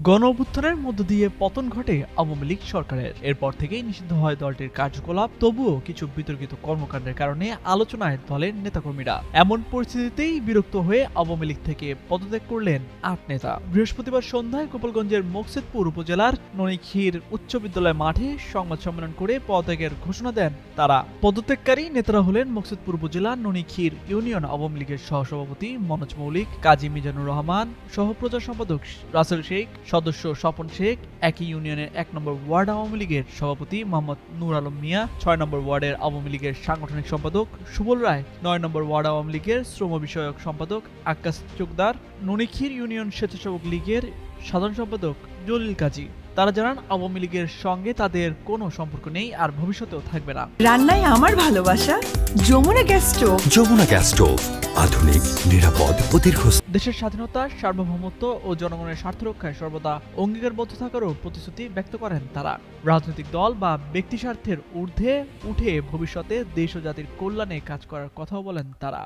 গণঅভ্যুত্থানের মধ্য দিয়ে পতন ঘটে আওয়ামী লীগ সরকারের। এরপর থেকেই নিষিদ্ধ হয় দলটির কার্যকলাপ। তবুও কিছু বিতর্কিত কর্মকাণ্ডের কারণে আলোচনায় দলের নেতাকর্মীরা। এমন পরিস্থিতিতেই বিরক্ত হয়ে আওয়ামী লীগ থেকে পদত্যাগ করলেন ৮ নেতা। বৃহস্পতিবার সন্ধ্যায় গোপালগঞ্জের মোকসেদপুর উপজেলার ননিখির উচ্চ বিদ্যালয় মাঠে সংবাদ সম্মেলন করে পদত্যাগের ঘোষণা দেন তারা। পদত্যাগকারী নেতারা হলেন মোকসেদপুর উপজেলা ননিখির ইউনিয়ন আওয়ামী লীগের সহসভাপতি মনোজ মৌলিক, কাজী মিজানুর রহমান, সহপ্রচার সম্পাদক রাসেল শেখ, সদস্য স্বপন শেখ, একই ইউনিয়নের ১ নম্বর ওয়ার্ড আওয়ামী লীগের সভাপতি মোহাম্মদ নূর আলম মিয়া, ৬ নম্বর ওয়ার্ডের আওয়ামী লীগের সাংগঠনিক সম্পাদক সুবল রায়, ৯ নম্বর ওয়ার্ড আওয়ামী লীগের শ্রম বিষয়ক সম্পাদক আক্কাস চোকদার, ননিখির ইউনিয়ন স্বেচ্ছাসেবক লীগের সাধারণ সম্পাদক জলিল কাজী। তারা জানান আওয়ামী লীগের সঙ্গে তাদের কোনো সম্পর্ক নেই আর ভবিষ্যতেও থাকবে না। রান্নায় আমার ভালোবাসা Jamuna gas stove. Jamuna gas stove, আধুনিক, নিরাপদ ও দীর্ঘস্থায়ী। দেশের স্বাধীনতা, সার্বভৌমত্ব ও জনগণের স্বার্থ রক্ষায় সর্বদা অঙ্গীকারবদ্ধ থাকারও প্রতিশ্রুতি ব্যক্ত করেন তারা। রাজনৈতিক দল বা ব্যক্তি স্বার্থের ঊর্ধ্বে উঠে ভবিষ্যতে দেশ ও জাতির কল্যাণে কাজ করার কথাও বলেন তারা।